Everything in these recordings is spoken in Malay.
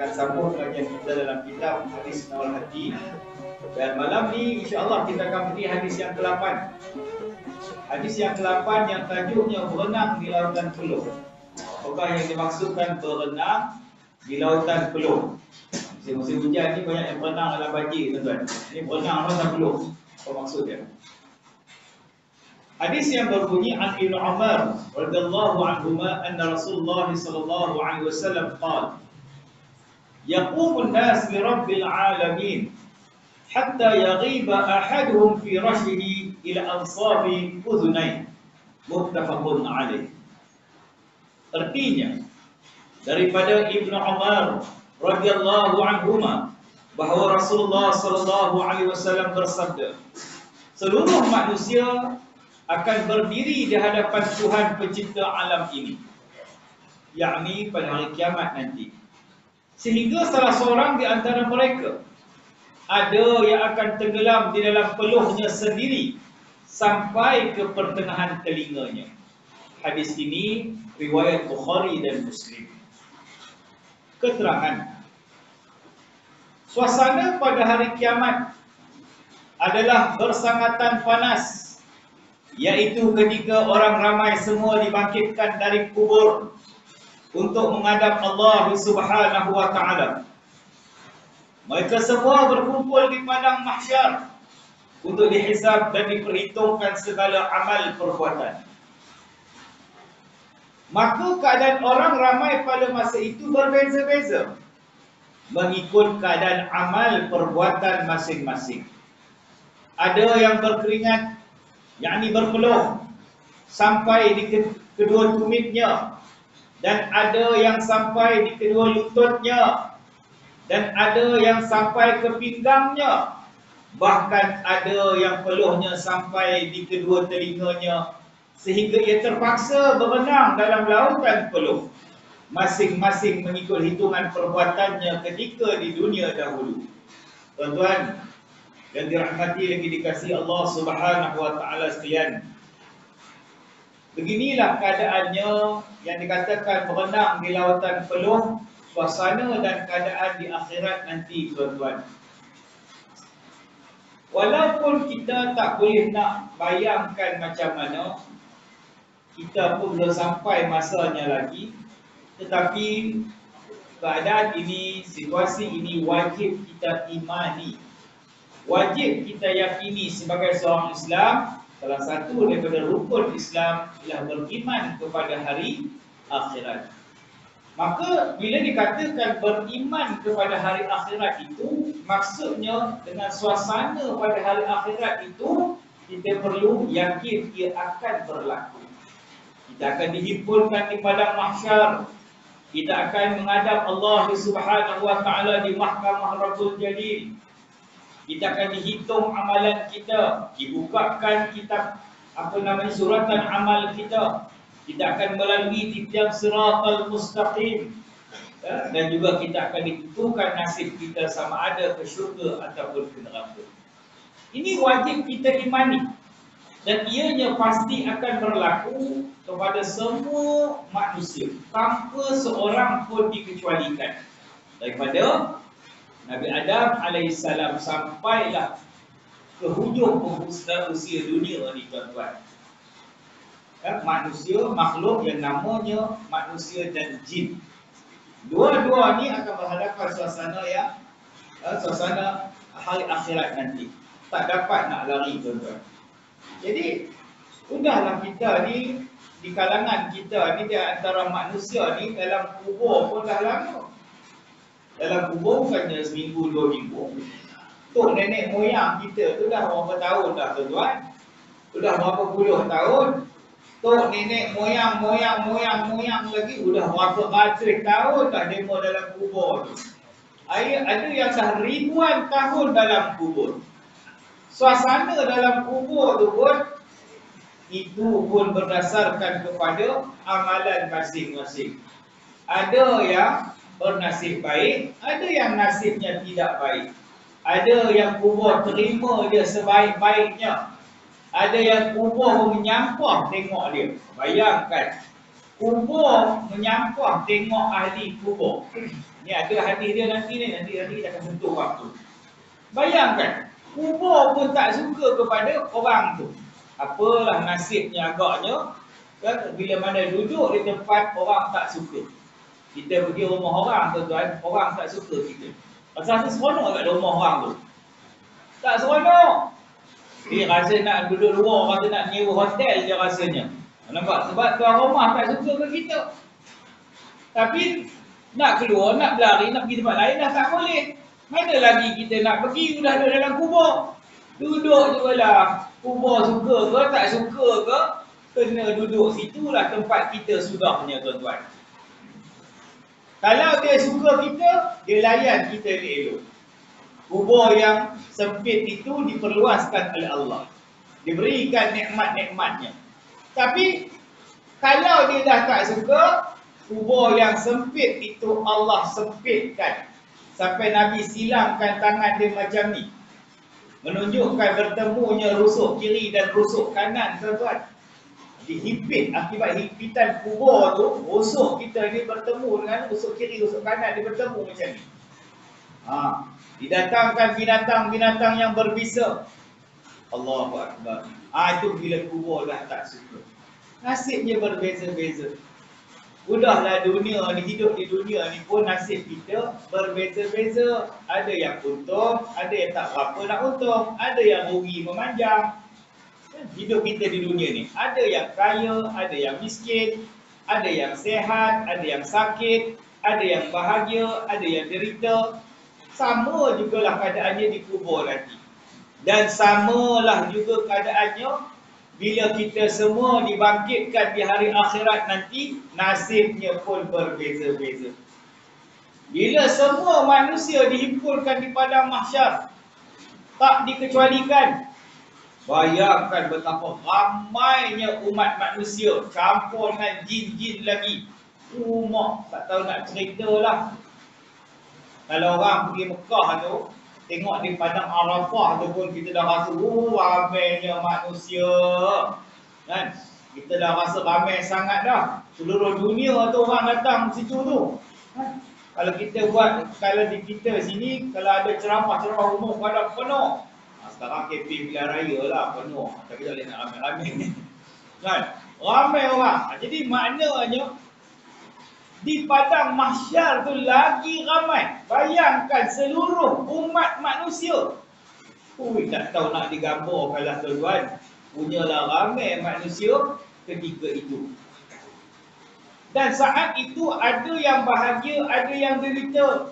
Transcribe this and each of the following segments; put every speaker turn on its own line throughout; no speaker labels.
akan sambung kajian kita dalam kitab Hadis Nawal Hati. Dan malam ni insya-Allah kita akan beri hadis yang ke-8. Hadis yang ke-8 yang tajuknya berenang di lautan peluh. Apakah yang dimaksudkan berenang di lautan peluh? Musim hujan ni banyak yang berenang dalam banjir, tuan-tuan. Ini berenang lautan peluh. Apa maksudnya? Hadis yang berbunyi an Ibnu Umar radhiyallahu anhuma anna Rasulullah sallallahu alaihi wasallam qala yaqumu an-nas li rabbil alamin hatta yaghiba ahaduhum fi rashdihi ila ansabi udhunai, muttafaqun alaih. Artinya daripada Ibnu Umar radhiyallahu anhuma bahawa Rasulullah sallallahu alaihi wasallam bersabda, seluruh manusia akan berdiri di hadapan Tuhan pencipta alam ini, yakni pada hari kiamat nanti, sehingga salah seorang di antara mereka ada yang akan tenggelam di dalam peluhnya sendiri sampai ke pertengahan telinganya. Hadis ini riwayat Bukhari dan Muslim. Keterangan, suasana pada hari kiamat adalah bersangatan panas, yaitu ketika orang ramai semua dibangkitkan dari kubur untuk menghadap Allah Subhanahu wa taala. Mereka semua berkumpul di padang mahsyar untuk dihisab dan diperhitungkan segala amal perbuatan. Maka keadaan orang ramai pada masa itu berbeza-beza mengikut keadaan amal perbuatan masing-masing. Ada yang berkeringat, yakni berpeluh sampai di kedua tumitnya, dan ada yang sampai di kedua lututnya, dan ada yang sampai ke pinggangnya, bahkan ada yang peluhnya sampai di kedua telinganya, sehingga ia terpaksa berenang dalam lautan peluh, masing-masing mengikut hitungan perbuatannya ketika di dunia dahulu. Tuan-tuan yang dirahmati lagi dikasihi Allah Subhanahu wa taala sekalian, beginilah keadaannya yang dikatakan berenang di lautan peluh, suasana dan keadaan di akhirat nanti, tuan-tuan. Walaupun kita tak boleh nak bayangkan macam mana, kita pun belum sampai masanya lagi, tetapi keadaan ini, situasi ini wajib kita imani. Wajib kita yakini sebagai seorang Islam, salah satu daripada rukun Islam ialah beriman kepada hari akhirat. Maka bila dikatakan beriman kepada hari akhirat itu, maksudnya dengan suasana pada hari akhirat itu, kita perlu yakin ia akan berlaku. Kita akan dihimpunkan di padang mahsyar. Kita akan menghadap Allah Subhanahu wa taala di mahkamah Rabbul Jalil. Kita akan dihitung amalan kita, dibukakan kitab suratan amal kita. Kita akan melalui titian siratal mustaqim, dan juga kita akan ditentukan nasib kita sama ada ke syurga ataupun ke neraka. Ini wajib kita imani, dan ianya pasti akan berlaku kepada semua manusia tanpa seorang pun dikecualikan. Daripada Nabi Adam alaihissalam sampailah ke hujung usia dunia ni, tuan-tuan. Manusia, makhluk yang namanya manusia dan jin, dua-dua ni akan berhadapan suasana hari akhirat nanti. Tak dapat nak lari, tuan-tuan. Jadi udahlah kita ni, di kalangan kita ni, di antara manusia ni, dalam kubur pun dah lama. Dalam kubur bukannya seminggu, 2 minggu. Tok nenek moyang kita tu dah berapa tahun dah, tuan-tuan? Sudah berapa puluh tahun. Tok nenek moyang lagi sudah berapa ratus tahun dah demo dalam kubur tu. Ada yang dah ribuan tahun dalam kubur. Suasana dalam kubur tu pun, itu pun berdasarkan kepada amalan masing-masing. Ada yang bernasib baik, ada yang nasibnya tidak baik. Ada yang kubur terima dia sebaik-baiknya, ada yang kubur menyampah tengok dia. Bayangkan, kubur menyampah tengok ahli kubur. Ni ada hadis dia nanti kita akan sentuh waktu. Bayangkan, kubur pun tak suka kepada orang tu. Apalah nasibnya agaknya, kan, bila mana duduk di tempat orang tak suka. Kita pergi rumah orang tuan-tuan, orang tak suka kita. Rasa seronok kat rumah orang tu. Tak seronok. Dia rasa nak duduk luar, rasa nak nyewa hotel je rasanya. Nampak? Sebab tuan rumah tak suka ke kita. Tapi nak keluar, nak berlari, nak pergi tempat lain dah tak boleh. Mana lagi kita nak pergi, sudah ada dalam kubur. Duduk je lah. Kubur suka ke, tak suka ke, kena duduk situlah tempat kita sudahnya tuan-tuan. Kalau dia suka kita, dia layan kita elok. Kubur yang sempit itu diperluaskan oleh Allah. Diberikan nikmat-nikmatnya. Tapi kalau dia dah tak suka, kubur yang sempit itu Allah sempitkan. Sampai Nabi silamkan tangan dia macam ni. Menunjukkan bertemunya rusuk kiri dan rusuk kanan tuan-tuan. Dihipit, akibat hipitan kubur tu, rusuk kita ni bertemu dengan rusuk kiri, rusuk kanan, dia bertemu macam ni. Didatangkan binatang-binatang yang berbisa. Allahu Akbar. Itu bila kubur dah tak suka. Nasibnya berbeza-beza. Udahlah dunia ni, hidup di dunia ni pun nasib kita berbeza-beza. Ada yang untung, ada yang tak berapa nak untung, ada yang rugi memanjang. Hidup kita di dunia ni, ada yang kaya, ada yang miskin, ada yang sehat, ada yang sakit, ada yang bahagia, ada yang derita. Sama jugalah keadaannya di kubur nanti. Dan samalah juga keadaannya bila kita semua dibangkitkan di hari akhirat nanti, nasibnya pun berbeza-beza. Bila semua manusia dihimpunkan di padang mahsyar, tak dikecualikan. Bayangkan betapa ramainya umat manusia, campur dengan jin-jin lagi. Mak tak tahu nak cerita lah. Kalau orang pergi Mekah tu, tengok di padang Arafah tu pun kita dah rasa ramainya manusia. Kan? Kita dah rasa ramai sangat dah. Seluruh dunia tu orang datang situ tu. Kan? Kalau kita buat, kalau di kita sini, kalau ada ceramah-ceramah umum pada penuh. Sekarang KP Pilihan Raya lah penuh. Tapi tak boleh nak ramai-ramai. Kan? Ramai orang. Jadi maknanya, di padang mahsyar tu lagi ramai. Bayangkan seluruh umat manusia. Tak tahu nak digambarkan lah tuan-tuan. Punyalah ramai manusia ketika itu. Dan saat itu ada yang bahagia, ada yang derita.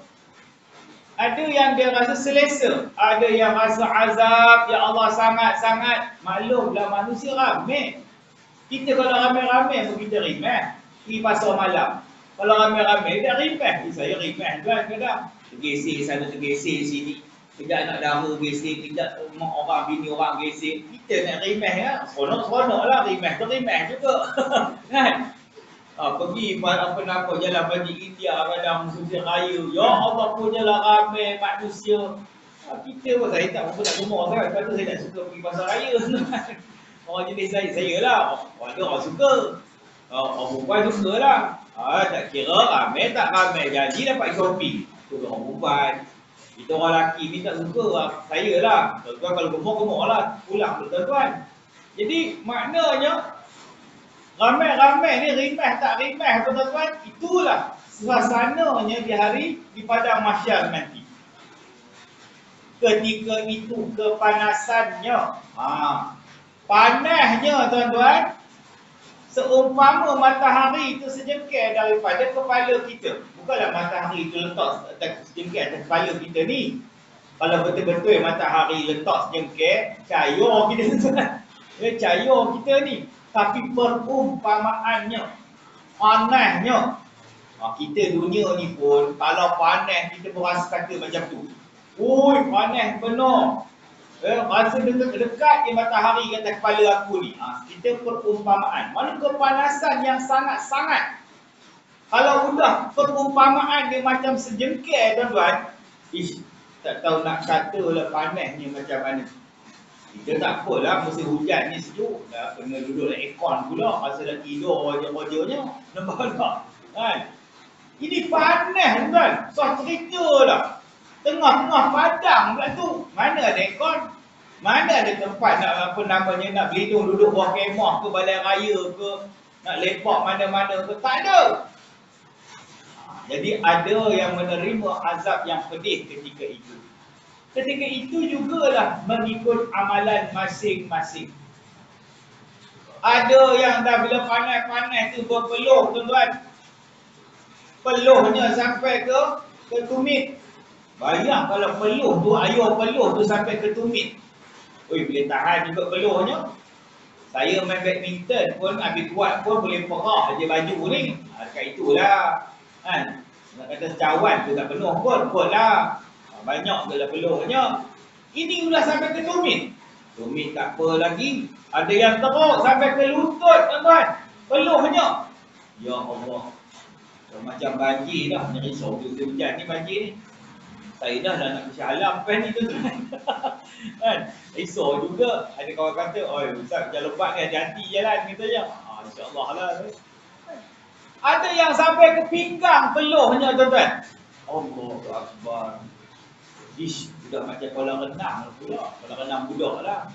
Ada yang dia rasa selesa. Ada yang rasa azab. Ya Allah sangat-sangat. Maklumlah manusia ramai. Kita kalau ramai-ramai pun kita rimeh. Pergi pasar malam. Kalau ramai-ramai, dia rimeh. Saya rimeh kan kadang. Tergesek sana, tergesek sini. Kejap nak dara gesek, kejap mak orang, bini orang gesek. Kita nak rimeh ya. Seronok-seronok lah rimeh. Terimeh juga. Kan? Pergi apa-apa jalan bagi India, kadang Malaysia Raya. Ya Allah punyalah ramai manusia. Kita pun saya tak berapa nak gemar kan. Lepas tu saya tak suka pergi pasar raya. Orang jenis saya lah. Ada orang suka. Orang perempuan suka lah. Tak kira ramai tak ramai. Janji dapat shopping. Itu orang perempuan. Kita orang lelaki ni tak suka. Saya lah. Tuan-tuan kalau gemar lah. Pulang tu tuan-tuan. Jadi maknanya ramai-ramai ni rimeh tak rimeh tuan-tuan. Itulah suasananya di padang mahsyar nanti. Ketika itu kepanasannya. Panasnya tuan-tuan. Seumpama matahari itu sejengkal daripada kepala kita. Bukanlah matahari itu letak sejengkal atas kepala kita ni. Kalau betul-betul matahari letak sejengkal, cahaya kita tuan. Cahaya kita ni. Tapi perumpamaannya, panasnya. Kita dunia ni pun, kalau panas kita berasa kata macam tu. Ui, panas benar. Rasa dekat je matahari kata kepala aku ni. Kita perumpamaan. Mana kepanasan yang sangat-sangat. Kalau udah perumpamaan dia macam sejengkal tuan-tuan. Tak tahu nak kata lah panasnya macam mana. Kita tak apalah, musim hujan ni sejuk. Dah kena duduk dalam aircon pula. Pasal dah tidur wajah-wajahnya. Nampak tak? Kan? Ini panas tuan. Soal cerita lah. Tengah-tengah padang pula tu. Mana ada aircon? Mana ada tempat nak apa namanya nak berlindung duduk bawah kemah ke balai raya ke, nak lepak mana-mana ke, tak ada. Jadi ada yang menerima azab yang pedih ketika itu. Ketika itu jugalah mengikut amalan masing-masing. Ada yang dah bila panas-panas tu berpeluh tuan-tuan. Peluhnya sampai ke tumit. Bayang kalau peluh tu, ayuh peluh tu sampai ke tumit. Oi, boleh tahan juga peluhnya. Saya main badminton pun habis kuat pun boleh perah je baju ni. Dekat itulah. Kan? Nak kata cawan tu tak penuh pun, lah. Banyak je lah peluhnya. Ini sudah sampai ke tumit. Tumit tak apa lagi. Ada yang teruk sampai ke lutut tuan-tuan. Peluhnya. Ya Allah. Macam banjir dah. Ni risau tu hujan ni banjir ni. Saya dah nak Shah Alam kan ni tuan-tuan. Kan? Risau juga. Ada kawan kata, oi Ustaz hujan lebat ni hati-hati jalan katanya. InsyaAllah lah. Ada yang sampai ke pinggang peluhnya tuan-tuan. Allahu Akbar. Ish, sudah macam kolam renang pula. Kolam renang budak lah.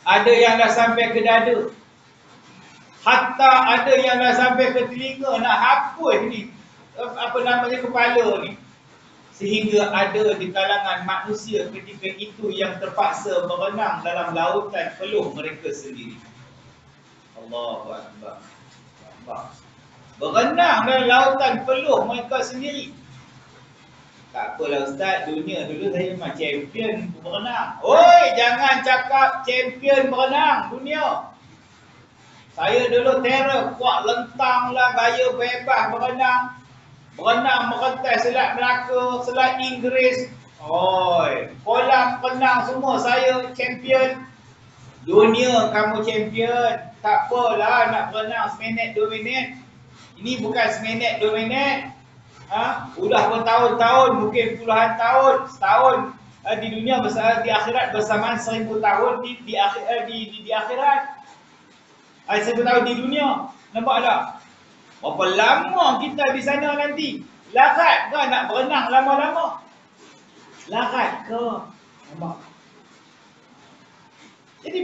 Ada yang dah sampai ke dada. Hatta ada yang dah sampai ke telinga nak hapus ni. Apa namanya kepala ni. Sehingga ada di kalangan manusia ketika itu yang terpaksa berenang dalam lautan peluh mereka sendiri. Allahu Akbar. Berenang dalam lautan peluh mereka sendiri. Tak apalah Ustaz, dunia dulu saya memang champion berenang. Oi, jangan cakap champion berenang dunia. Saya dulu terror, kuat lentang lah, gaya bebas berenang. Berenang merentai Selat Melaka, Selat Inggeris. Oi, kolam renang semua saya champion. Dunia kamu champion. Tak apalah nak berenang seminit 2 minit. Ini bukan seminit 2 minit. Udah bertahun-tahun, mungkin puluhan tahun, setahun di dunia di akhirat bersamaan 1000 tahun di akhirat. 1000 tahun di dunia. Nampak tak? Berapa lama kita di sana nanti? Larat ke nak berenang lama-lama? Larat ke? Nampak? Jadi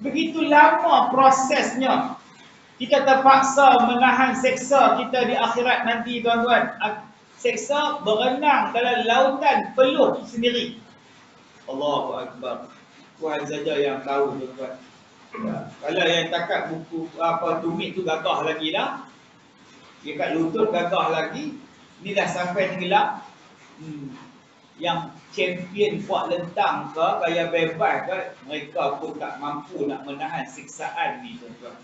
begitu lama prosesnya. Kita terpaksa menahan seksa kita di akhirat nanti tuan-tuan. Seksa berenang dalam lautan peluh sendiri. Allahu Akbar. Tuhan saja yang tahu tuan-tuan. Ya. Kalau yang takat buku tumit tu gagah lagi dah. Dekat lutut gagah lagi. Ni dah sampai tenggelam. Yang champion kuat lentang ke, gaya bebas ke, mereka pun tak mampu nak menahan siksaan ni tuan-tuan.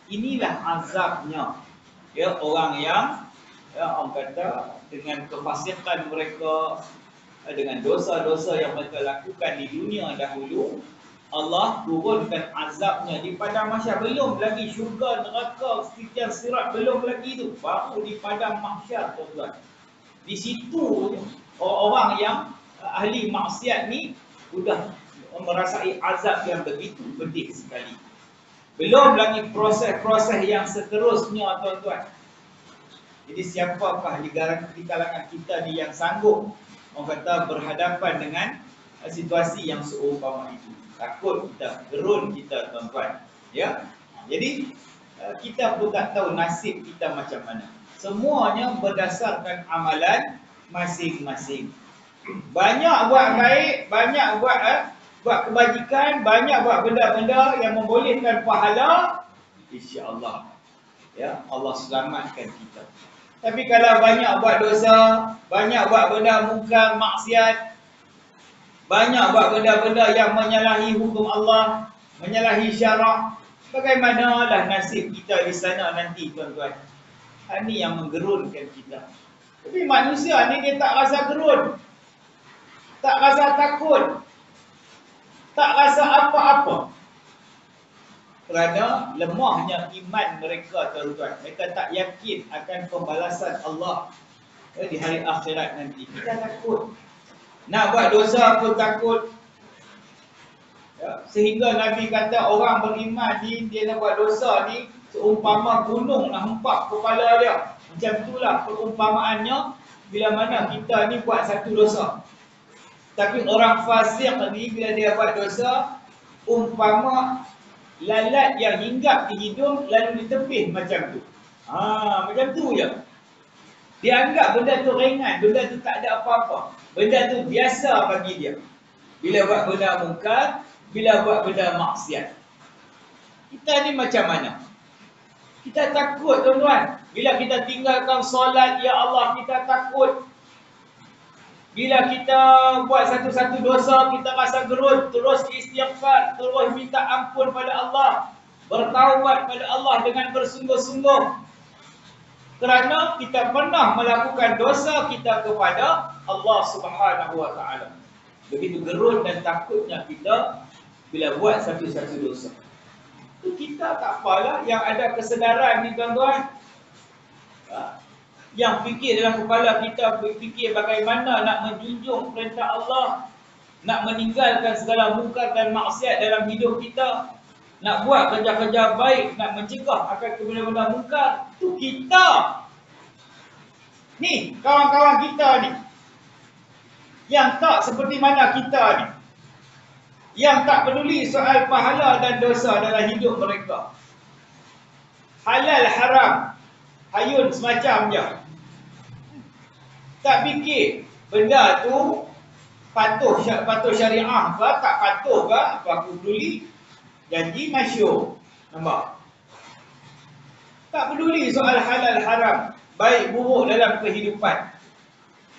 Inilah azabnya. Ya, orang yang orang kata dengan kefasikan mereka, dengan dosa-dosa yang mereka lakukan di dunia dahulu, Allah turunkan azabnya di padang mahsyar. Belum lagi syurga, neraka, titian sirat, belum lagi tu. Baru di padang mahsyar tuan-tuan. Di situ orang yang ahli maksiat ni sudah merasai azab yang begitu pedih sekali. Belum lagi proses-proses yang seterusnya tuan-tuan. Jadi siapakah di kalangan kita ni yang sanggup orang kata berhadapan dengan situasi yang seumpama itu? Takut kita, gerun kita tuan-tuan. Ya. Jadi kita pun tak tahu nasib kita macam mana. Semuanya berdasarkan amalan masing-masing. Banyak buat baik, banyak buat kebajikan, banyak buat benda-benda yang membolehkan pahala, insya-Allah ya Allah selamatkan kita. Tapi kalau banyak buat dosa, banyak buat benda mungkar, maksiat, banyak buat benda-benda yang menyalahi hukum Allah, menyalahi syarak, bagaimanalah nasib kita di sana nanti tuan-tuan? Ini yang menggerunkan kita. Tapi manusia ni dia tak rasa gerun, tak rasa takut, tak rasa apa-apa. Kerana lemahnya iman mereka tuan-tuan. Mereka tak yakin akan pembalasan Allah di hari akhirat nanti. Kita takut. Nak buat dosa pun takut. Ya, sehingga Nabi kata orang beriman ni, dia nak buat dosa ni, Seumpama gunung nak hempap kepala dia. Macam itulah perumpamaannya bila mana kita ni buat satu dosa. Tapi orang fasik ni bila dia buat dosa, umpama lalat yang hinggap di hidung lalu ditepih macam tu. Macam tu je. Dia anggap benda tu ringan, benda tu tak ada apa-apa. Benda tu biasa bagi dia. Bila buat benda mungkar, bila buat benda maksiat. Kita ni macam mana? Kita takut tuan-tuan. Bila kita tinggalkan solat, ya Allah, kita takut. Bila kita buat satu-satu dosa, kita rasa gerut, terus istighfar, terus minta ampun pada Allah. Bertaubat pada Allah dengan bersungguh-sungguh. Kerana kita pernah melakukan dosa kita kepada Allah Subhanahu Wa Taala. Begitu gerut dan takutnya kita bila buat satu-satu dosa. Itu kita tak apalah, yang ada kesedaran ni tuan-tuan. Yang fikir dalam kepala kita, fikir bagaimana nak menjunjung perintah Allah, nak meninggalkan segala mungkar dan maksiat dalam hidup kita, nak buat kerja-kerja baik, nak mencegah akan benda-benda mungkar. Itu kita. Ni, kawan-kawan kita ni. Yang tak seperti mana kita ni. Yang tak peduli soal pahala dan dosa dalam hidup mereka. Halal haram, hayun semacam je. Tak fikir benda tu patuh syariah ke, tak patuh ke, apa aku peduli. Janji masyur. Nampak? Tak peduli soal halal haram, baik buruk dalam kehidupan.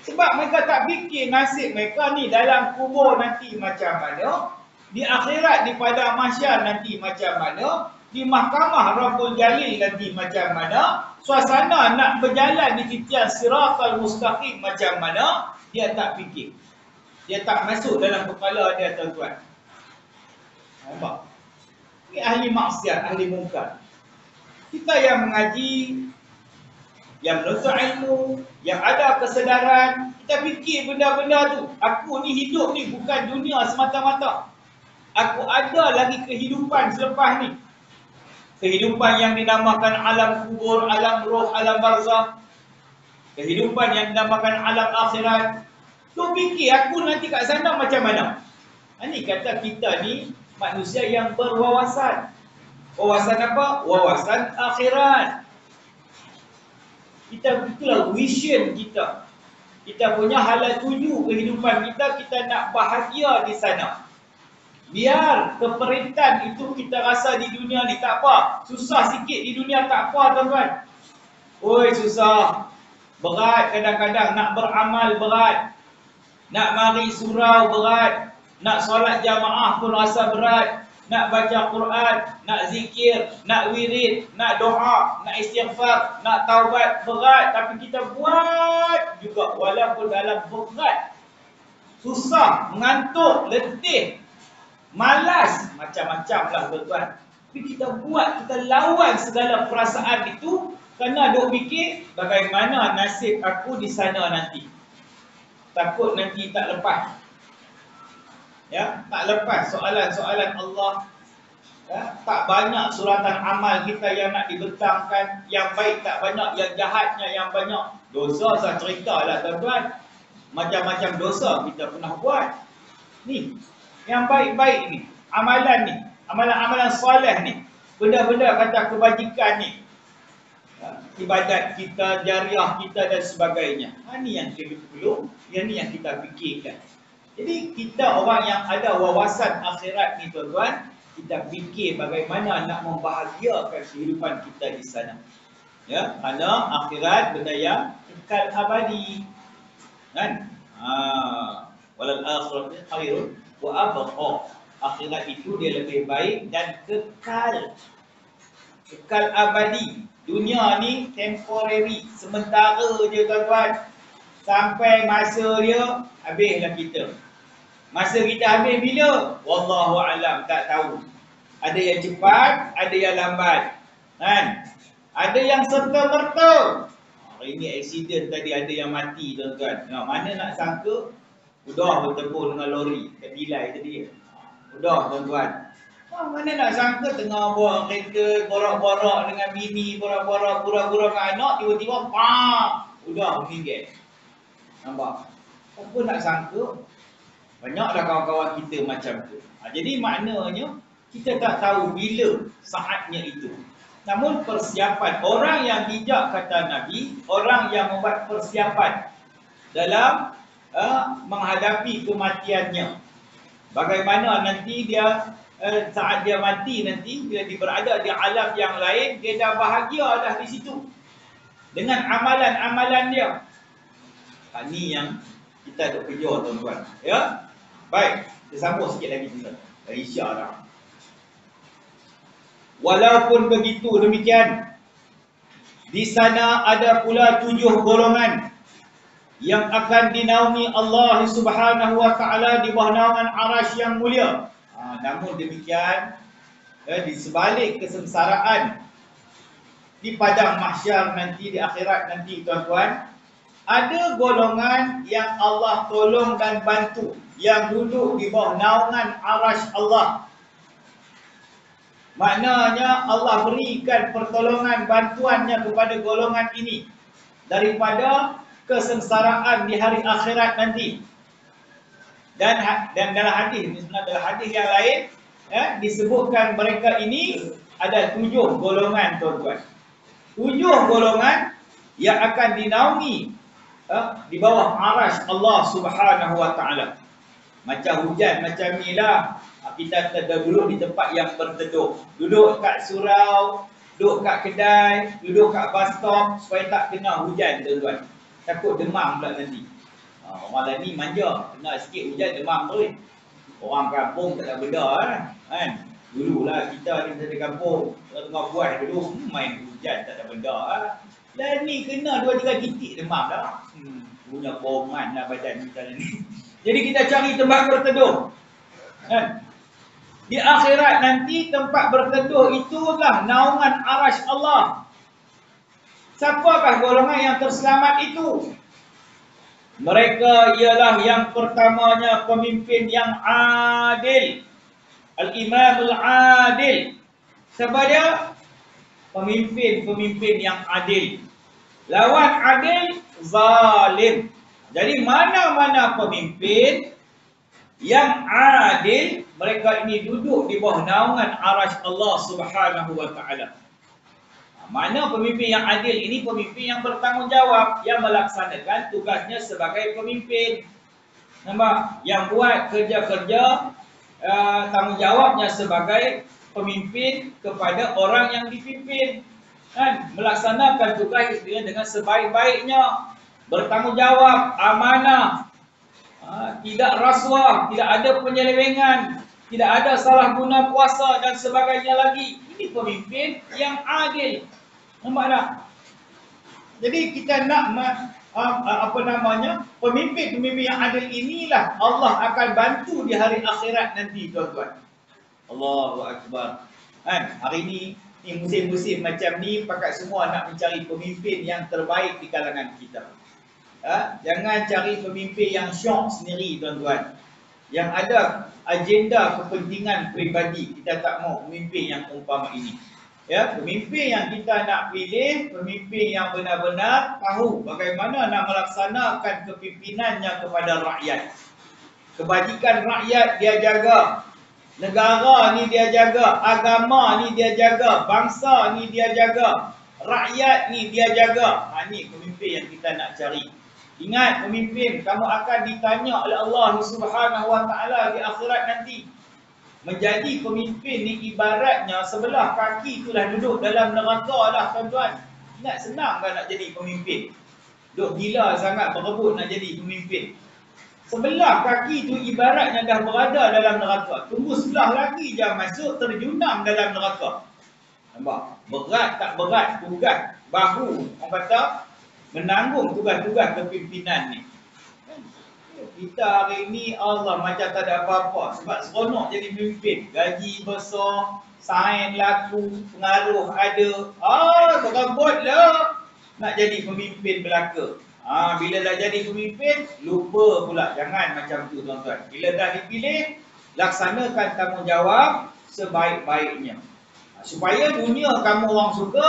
Sebab mereka tak fikir nasib mereka ni dalam kubur nanti macam mana, di akhirat, di padang mahsyar nanti macam mana, di mahkamah Rabbul Jalil nanti macam mana, suasana nak berjalan di titian siratal mustaqim macam mana, dia tak fikir. Dia tak masuk dalam kepala dia tuan-tuan. Nampak? Ini ahli maksiat, ahli mungkar. Kita yang mengaji, yang menuntut ilmu, yang ada kesedaran, kita fikir benda-benda tu. Aku ni hidup ni bukan dunia semata-mata. Aku ada lagi kehidupan selepas ni. Kehidupan yang dinamakan alam kubur, alam roh, alam barzakh. Kehidupan yang dinamakan alam akhirat. Tu fikir aku nanti kat sana macam mana. Ini kata kita ni manusia yang berwawasan. Wawasan apa? Wawasan akhirat. Itulah vision kita. Kita punya halal tuju kehidupan kita, kita nak bahagia di sana. Biar keperitan itu kita rasa di dunia ni tak apa. Susah sikit di dunia tak apa tuan-tuan. Oi susah. Berat kadang-kadang nak beramal berat. Nak mari surau berat. Nak solat jamaah pun rasa berat. Nak baca Quran, nak zikir, nak wirid, nak doa, nak istighfar, nak taubat berat. Tapi kita buat juga walaupun dalam berat. Susah, mengantuk, letih, malas, macam-macam lah tuan-tuan. Tapi kita buat, kita lawan segala perasaan itu kerana duk fikir bagaimana nasib aku di sana nanti. Takut nanti tak lepas. Ya, tak lepas soalan-soalan Allah. Ya, tak banyak suratan amal kita yang nak dibentangkan, yang baik tak banyak, yang jahatnya yang banyak. Dosa saya ceritalah tuan-tuan. Macam-macam dosa kita pernah buat. Ni, yang baik-baik ni, amalan ni, amalan-amalan soleh ni, benda-benda kata kebajikan ni. Ya, ibadat kita, jariah kita dan sebagainya. Ini yang kita perlu, yang ni yang kita fikirkan. Jadi kita orang yang ada wawasan akhirat ni tuan-tuan, kita fikir bagaimana nak membahagiakan kehidupan kita di sana. Ya, kerana akhirat benda yang kekal abadi. Kan? Walal akhiratu khairun wa abqa. Akhirat itu dia lebih baik dan kekal. Kekal abadi. Dunia ni temporary, sementara je tuan-tuan. Sampai masa dia habislah kita. Masa kita habis bila? Wallahu a'lam, tak tahu. Ada yang cepat, ada yang lambat. Kan? Ada yang serta-merta. Hari ni aksiden tadi ada yang mati tuan-tuan. Mana nak sangka udah bertempur dengan lori kat Bilai tadi. Udah tuan-tuan. Mana nak sangka tengah bawa kereta, borak-borak dengan bini, borak-borak, pura-pura dengan anak, tiba-tiba, udah meninggal. Nampak? Apa nak sangka? Banyaklah kawan-kawan kita macam tu. Jadi maknanya, kita tak tahu bila saatnya itu. Namun persiapan, orang yang bijak kata Nabi, orang yang membuat persiapan dalam menghadapi kematiannya. Bagaimana nanti dia saat dia mati nanti, bila dia berada di alam yang lain, dia dah bahagia dah di situ dengan amalan-amalan dia. Ini yang kita duk kerja, tuan-tuan. Ya, baik, kita sambung sikit lagi kita. Dah isyak dah. Walaupun begitu demikian, di sana ada pula 7 golongan yang akan dinaungi Allah Subhanahu wa taala di bawah naungan arasy yang mulia. Namun demikian, di sebalik kesengsaraan di padang mahsyar nanti, di akhirat nanti, tuan-tuan, ada golongan yang Allah tolong dan bantu, yang duduk di bawah naungan arasy Allah. Maknanya Allah berikan pertolongan, bantuannya kepada golongan ini daripada kesengsaraan di hari akhirat nanti. Dan dalam hadis, sebenarnya dalam hadis yang lain, disebutkan mereka ini ada 7 golongan, tuan-tuan. 7 golongan yang akan dinaungi di bawah arasy Allah Subhanahu wa taala. Macam hujan macam inilah, kita duduk di tempat yang berteduh. Duduk kat surau, duduk kat kedai, duduk kat bus stop supaya tak kena hujan, tuan-tuan. Takut demam pula nanti. Orang dah ni manja, kena sikit hujan demam pun. Orang kampung tak ada benda kan. Dululah kita ni di kampung, tengah buat dulu, main hujan tak ada benda. Dan ni kena 2-3 titik demam dah. Punya boman lah badan kita ni. Jadi kita cari tempat berteduh. Kan? Di akhirat nanti tempat berteduh itulah naungan arasy Allah. Siapakah golongan yang terselamat itu? Mereka ialah yang pertamanya pemimpin yang adil. Al-Imamul Adil. Siapa dia? Pemimpin yang adil. Lawan adil, zalim. Jadi mana-mana pemimpin yang adil, mereka ini duduk di bawah naungan arasy Allah Subhanahu wa taala. Mana pemimpin yang adil ini? Pemimpin yang bertanggungjawab, yang melaksanakan tugasnya sebagai pemimpin. Nampak? Yang buat kerja-kerja tanggungjawabnya sebagai pemimpin kepada orang yang dipimpin. Kan? Melaksanakan tugas dia dengan sebaik-baiknya, bertanggungjawab, amanah, tidak rasuah, tidak ada penyelewengan, tidak ada salah guna kuasa dan sebagainya lagi. Ini pemimpin yang adil. Nampak tak? Jadi kita nak pemimpin-pemimpin yang adil inilah Allah akan bantu di hari akhirat nanti, tuan-tuan. Allahu Akbar. Kan? Hari ni musim-musim macam ni, pakat semua nak mencari pemimpin yang terbaik di kalangan kita. Jangan cari pemimpin yang syok sendiri, tuan-tuan. Yang ada agenda kepentingan peribadi. Kita tak mau pemimpin yang umpama ini. Ya, pemimpin yang kita nak pilih, pemimpin yang benar-benar tahu bagaimana nak melaksanakan kepimpinannya kepada rakyat. Kebajikan rakyat dia jaga. Negara ni dia jaga, agama ni dia jaga, bangsa ni dia jaga, rakyat ni dia jaga. Ni pemimpin yang kita nak cari. Ingat pemimpin, kamu akan ditanya oleh Allah Subhanahu wa taala di akhirat nanti. Menjadi pemimpin ni ibaratnya sebelah kaki itulah duduk dalam neraka dah, tuan-tuan. Ingat, senang kan nak jadi pemimpin? Duk gila sangat berebut nak jadi pemimpin. Sebelah kaki tu ibaratnya dah berada dalam neraka. Tunggu sebelah lagi je masuk, terjunam dalam neraka. Nampak? Berat tak berat tugas bahu, orang kata, menanggung tugas-tugas kepimpinan ni. Kita hari ni Allah macam tak ada apa-apa sebab seronok jadi pemimpin. Gaji besar, sain laku, pengaruh ada. Berebutlah nak jadi pemimpin belaka. Bila dah jadi pemimpin, lupa pula. Jangan macam tu, tuan-tuan. Bila dah dipilih, laksanakan tanggungjawab sebaik-baiknya. Supaya dunia kamu orang suka,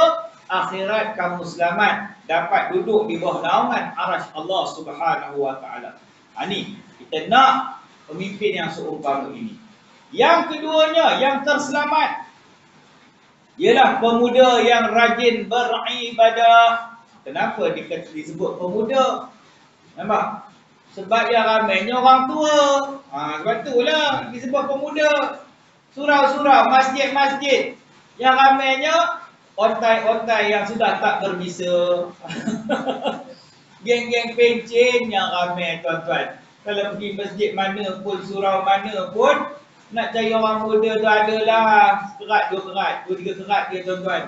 akhirat kamu selamat, dapat duduk di bawah naungan arasy Allah Subhanahu wa taala. Ni kita nak pemimpin yang seumpama ini. Yang keduanya, yang terselamat ialah pemuda yang rajin beribadah. Kenapa disebut pemuda? Nampak? Sebab yang ramainya orang tua. Sebab itulah disebut pemuda. Surau-surau, masjid-masjid, yang ramainya ontai-ontai yang sudah tak berbisa. Geng-geng pencen yang ramai, tuan-tuan. Kalau pergi masjid mana pun, surau mana pun, nak cari orang muda tu adalah kerat, 2 kerat, 2-3 kerat dia, tuan-tuan.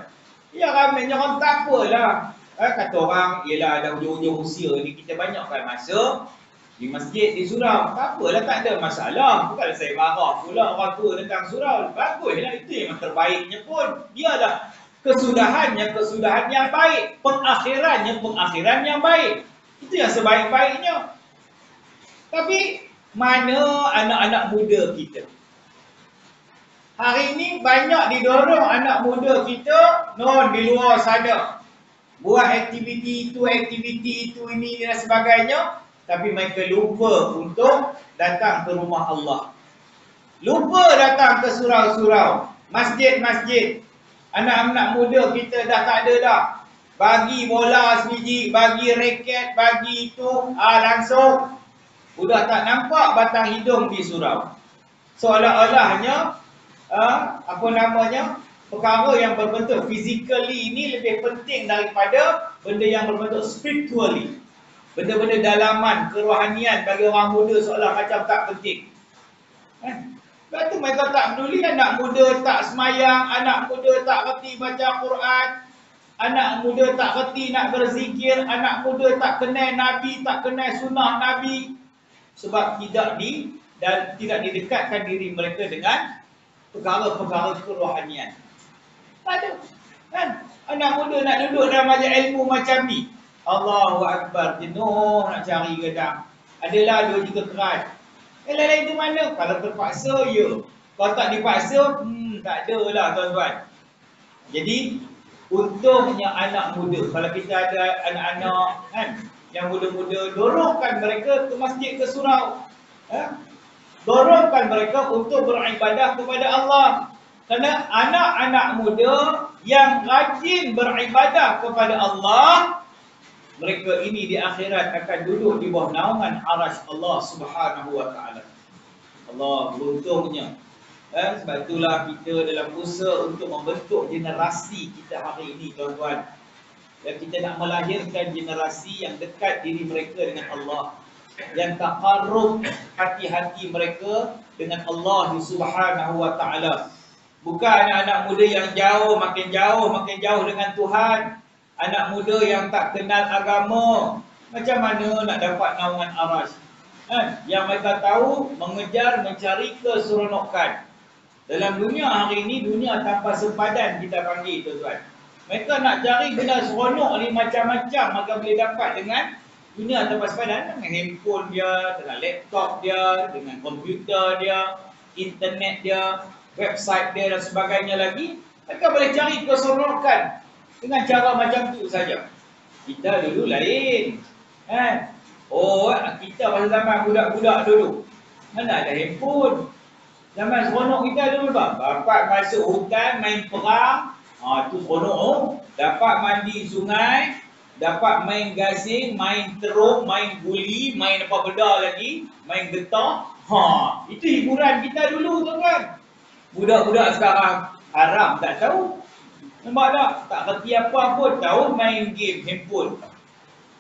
Yang ramainya orang tak apalah. Kata orang, yelah dah hujung-hujung usia ni, kita banyakkan masa di masjid, di surau. Tak apalah, tak ada masalah. Bukanlah saya marah pula orang tua datang surau. Baguslah, itu yang terbaiknya pun. Dialah kesudahan yang baik. Pengakhiran yang baik. Itu yang sebaik-baiknya. Tapi, mana anak-anak muda kita? Hari ini banyak didorong anak muda kita di luar sana. Buat aktiviti itu, ini dan sebagainya. Tapi mereka lupa untuk datang ke rumah Allah. Lupa datang ke surau-surau, masjid-masjid. Anak-anak muda kita dah tak ada dah. Bagi bola sebiji, bagi raket, bagi itu, langsung. Sudah tak nampak batang hidung di surau. Seolah-olahnya, perkara yang berbentuk physically ini lebih penting daripada benda yang berbentuk spiritually. Benda-benda dalaman, kerohanian bagi orang muda seolah macam tak penting. Sebab tu mereka tak peduli. Anak muda tak semayang, anak muda tak reti baca Quran, anak muda tak reti nak berzikir, anak muda tak kenal Nabi, tak kenal sunnah Nabi. Sebab tidak didekatkan diri mereka dengan perkara-perkara kerohanian. Tak ada. Kan? Anak muda nak duduk dalam majlis ilmu macam ni. Allahu Akbar, jenuh nak cari gedang. Adalah 2-3 kerat. Lain-lain tu mana? Kalau terpaksa, ya. Kalau tak dipaksa, tak ada lah, tuan-tuan. Jadi, untungnya anak muda. Kalau kita ada anak-anak kan, yang muda-muda, dorongkan mereka ke masjid, ke surau. Dorongkan mereka untuk beribadah kepada Allah. Kerana anak-anak muda yang rajin beribadah kepada Allah, mereka ini di akhirat akan duduk di bawah naungan arasy Allah Subhanahu wa taala. Allah, beruntungnya. Sebab itulah kita dalam usaha untuk membentuk generasi kita hari ini, tuan-tuan. Dan kita nak melahirkan generasi yang dekat diri mereka dengan Allah, yang taqarrub hati-hati mereka dengan Allah Subhanahu wa taala. Bukan anak-anak muda yang makin jauh dengan Tuhan. Anak muda yang tak kenal agama, macam mana nak dapat naungan arasy? Yang mereka tahu mengejar, mencari keseronokan. Dalam dunia hari ini, dunia tanpa sempadan kita panggil, tuan-tuan. Mereka nak cari benda seronok ni macam-macam, maka boleh dapat dengan dunia tanpa sempadan. Dengan handphone dia, dengan laptop dia, dengan komputer dia, internet dia, website dia dan sebagainya lagi. Mereka boleh cari keseronokan dengan cara macam tu saja. Kita dulu lain. Kita pada zaman budak-budak dulu, mana ada handphone. Zaman seronok kita dulu, dapat masuk hutan, main perang. Tu seronok. Dapat mandi sungai, dapat main gasing, main teruk, main guli, main apa benda lagi, main getah. Itu hiburan kita dulu, tuan-tuan. Budak-budak sekarang haram tak tahu. Nampak tak? Tak kerti apa pun, tahu main game handphone.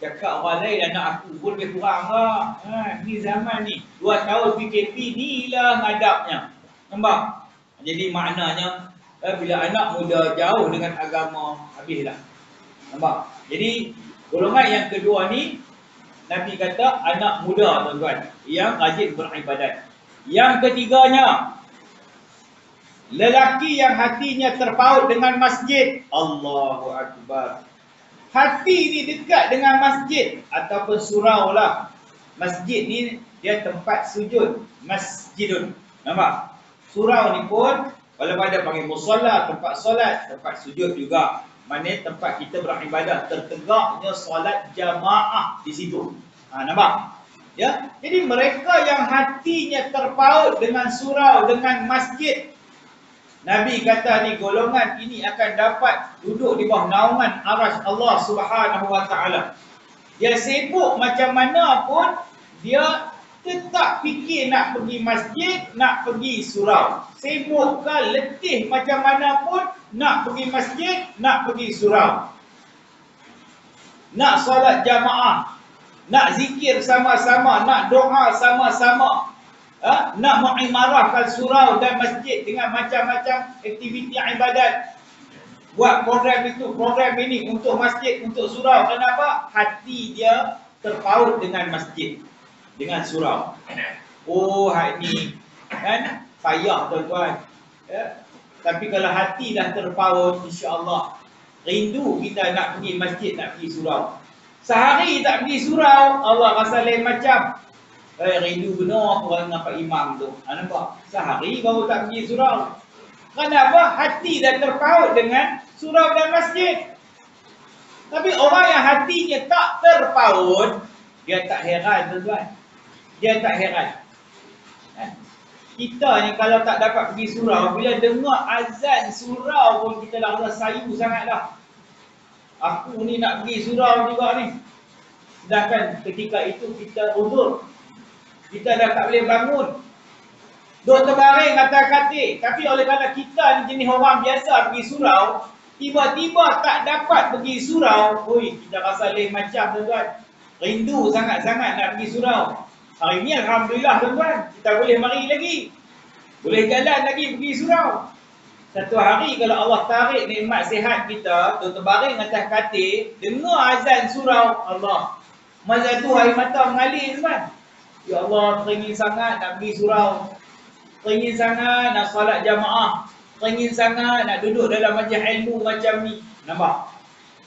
Cakap orang lain, anak aku pun lebih kurang lah. Ni zaman ni, 2 tahun PKP ni lah ngadapnya. Nampak? Jadi maknanya, bila anak muda jauh dengan agama, habislah. Nampak? Jadi, golongan yang kedua ni, Nabi kata anak muda, tuan-tuan, yang rajin beribadat. Yang ketiganya, lelaki yang hatinya terpaut dengan masjid. Allahu Akbar. Hati ni dekat dengan masjid ataupun surau lah. Masjid ni dia tempat sujud. Masjidun. Nampak? Surau ni pun Kalau pada panggil musalla, tempat solat, tempat sujud juga. Mana tempat kita beribadah, tertegaknya solat jamaah di situ. Nampak? Ya, jadi mereka yang hatinya terpaut dengan surau, dengan masjid, Nabi kata ni golongan ini akan dapat duduk di bawah naungan arasy Allah Subhanahu Wa Taala. Dia sibuk macam mana pun, dia tetap fikir nak pergi masjid, nak pergi surau. Sibuk ke letih macam mana pun, nak pergi masjid, nak pergi surau. Nak solat jamaah, nak zikir sama-sama, nak doa sama-sama. Nak mengimarahkan surau dan masjid dengan macam-macam aktiviti ibadat. Buat program itu, program ini untuk masjid, untuk surau. Kenapa? Hati dia terpaut dengan masjid, dengan surau. Oh, hari ni kan payah tuan-tuan. Ya. Tapi kalau hati dah terpaut, insya-Allah rindu kita nak pergi masjid, nak pergi surau. Sehari tak pergi surau, Allah rasa lain macam. Rindu benar orang dengan Pak Imam tu. Nampak? Sehari baru tak pergi surau. Kenapa? Hati dah terpaut dengan surau dan masjid. Tapi orang yang hatinya tak terpaut, dia tak heran tuan-tuan. Dia tak heran. Kita ni kalau tak dapat pergi surau, bila dengar azan surau pun kita dah rasa sayu sangat dah. Aku ni nak pergi surau juga ni. Sedangkan ketika itu kita uzur. Kita dah tak boleh bangun. Duk terbaring atas katil. Tapi oleh kerana kita ni jenis orang biasa pergi surau, tiba-tiba tak dapat pergi surau, kita rasa lain macam tuan-tuan. Rindu sangat-sangat nak pergi surau. Hari ni alhamdulillah tuan-tuan, kita boleh mari lagi. Boleh jalan lagi pergi surau. Satu hari kalau Allah tarik nikmat sihat kita, duk terbaring atas katil, dengar azan surau, Allah. Masa tu air mata mengalir tuan. Ya Allah, teringin sangat nak pergi surau. Teringin sangat nak solat jamaah. Teringin sangat nak duduk dalam majlis ilmu macam ni. Nampak?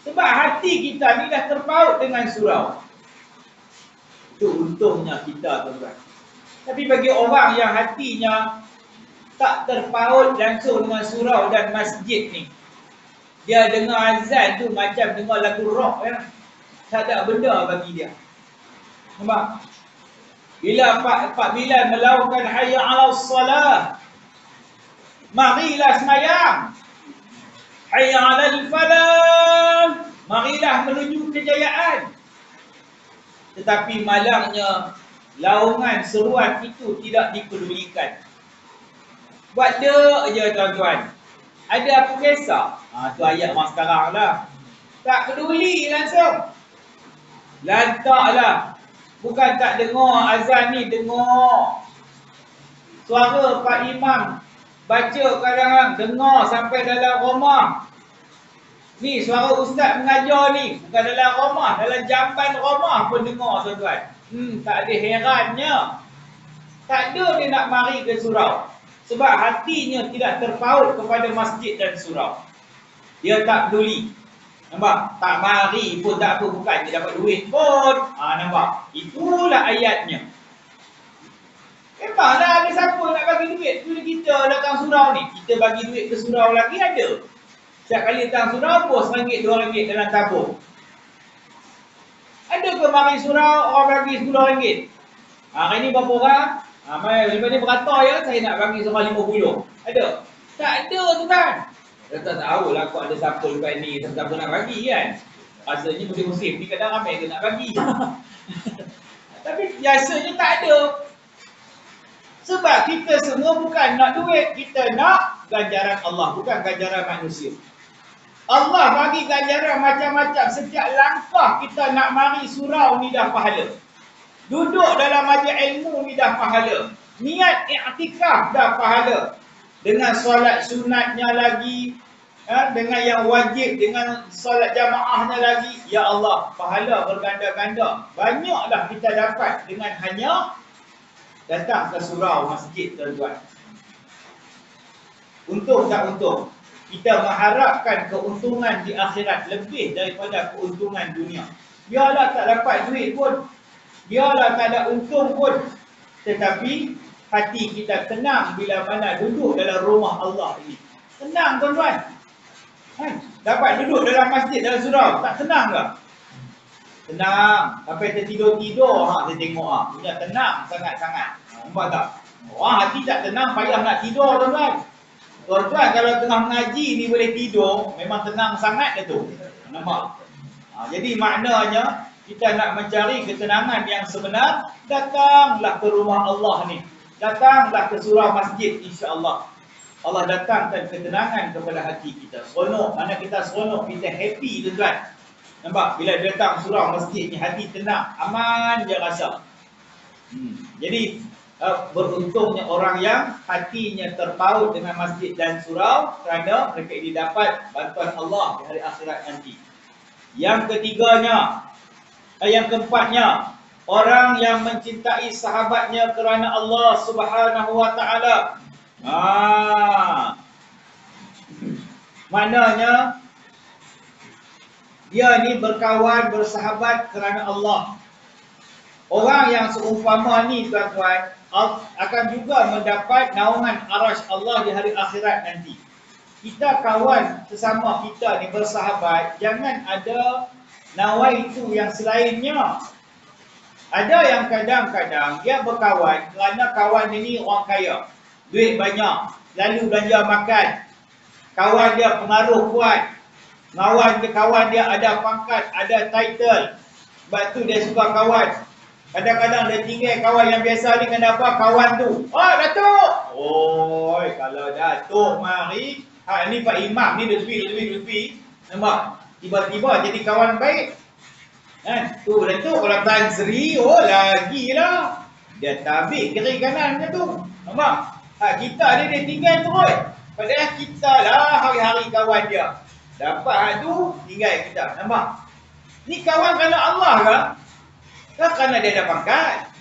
Sebab hati kita ni dah terpaut dengan surau. Itu untungnya kita tuan-tuan. Tapi bagi orang yang hatinya tak terpaut langsung dengan surau dan masjid ni, dia dengar azan tu macam dengar lagu rock ya. Tak ada benda bagi dia. Nampak? Bila Pak Bilal melaungkan hayya 'alas salah, marilah semayang. Hayya 'alal falah, marilah menuju kejayaan. Tetapi malangnya laungan seruan itu tidak dipedulikan. Buat dia je tuan-tuan. Ada apa kisah? Tu ayat orang sekarang lah. Tak peduli langsung. Lantaklah. Bukan tak dengar azan ni, dengar. Suara Pak Imam baca kadang-kadang, dengar sampai dalam rumah. Ni suara ustaz mengajar ni, bukan dalam rumah, dalam jamban rumah pun dengar tuan-tuan. Tak ada herannya. Tak ada dia nak mari ke surau. Sebab hatinya tidak terpaut kepada masjid dan surau. Dia tak peduli. Nampak? Tak mari pun tak apa, bukan dia dapat duit pun. Nampak? Itulah ayatnya. Memanglah ada siapa nak bagi duit. Bila kita datang surau ni, kita bagi duit ke surau lagi ada. Setiap kali datang surau pun RM1, RM2 dalam tabung. Ada ke mari surau orang bagi RM10? Hari ni berapa orang? Lepas ni berata ya, saya nak bagi seorang 50. Ada? Tak ada tu kan? Dia tak tahu lah kau ada siapa lepas ni, siapa nak bagi kan. Rasanya musim-musim ni kadang ramai dia nak bagi. Tapi biasanya tak ada. Sebab kita semua bukan nak duit, kita nak ganjaran Allah, bukan ganjaran manusia. Allah bagi ganjaran macam-macam. Setiap langkah kita nak mari surau ni dah pahala. Duduk dalam majlis ilmu ni dah pahala. Niat i'tikaf dah pahala. Dengan solat sunatnya lagi, dengan yang wajib, dengan solat jamaahnya lagi. Ya Allah, pahala berganda-ganda. Banyaklah kita dapat dengan hanya datang ke surau masjid tuan-tuan. Untung tak untung? Kita mengharapkan keuntungan di akhirat lebih daripada keuntungan dunia. Biarlah tak dapat duit pun, biarlah tak ada untung pun, tetapi hati kita tenang bila mana duduk dalam rumah Allah ini? Tenang tuan-tuan. Dapat duduk dalam masjid, dalam surau, tak tenang ke? Tenang. Sampai tertidur-tidur, saya tengok punya tenang sangat-sangat. Nampak tak? Orang hati tak tenang, payah nak tidur tuan-tuan. Tuan-tuan kalau tengah mengaji ni boleh tidur, memang tenang sangat dah tu. Nampak? Jadi maknanya, kita nak mencari ketenangan yang sebenar, datanglah ke rumah Allah ni. Datanglah ke surau masjid, insya-Allah. Allah datangkan ketenangan kepada hati kita. Seronok, mana kita seronok, kita happy tuan-tuan. Nampak? Bila datang surau masjid ni, hati tenang, aman je rasa. Jadi, beruntungnya orang yang hatinya terpaut dengan masjid dan surau, kerana mereka ini dapat bantuan Allah di hari akhirat nanti. Yang ketiganya, yang keempatnya, orang yang mencintai sahabatnya kerana Allah Subhanahu wa taala. Maknanya dia ni berkawan, bersahabat kerana Allah. Orang yang seumpama ni tuan-tuan akan juga mendapat naungan arasy Allah di hari akhirat nanti. Kita kawan sesama kita ni bersahabat, jangan ada nawai itu yang selainnya. Ada yang kadang-kadang dia berkawan kerana kawan ini orang kaya, duit banyak, lalu belanja makan. Kawan dia pengaruh kuat, kawan dia ada pangkat, ada title. Sebab tu dia suka kawan. Kadang-kadang dia tinggal kawan yang biasa ni, kenapa kawan tu? Datuk! Kalau Datuk mari, ni Pak Imam ni lebih. Nampak? Tiba-tiba jadi kawan baik. Tu Datuk kalau Tan Sri, lagilah. Dia tabik kiri kanan macam tu. Nampak? Kita dia tinggal terus. Padahal kita lah hari-hari kawan dia. Dapat tu, tinggal kita. Nampak? Ni kawan kerana Allah ke? Kan kerana dia ada pangkat,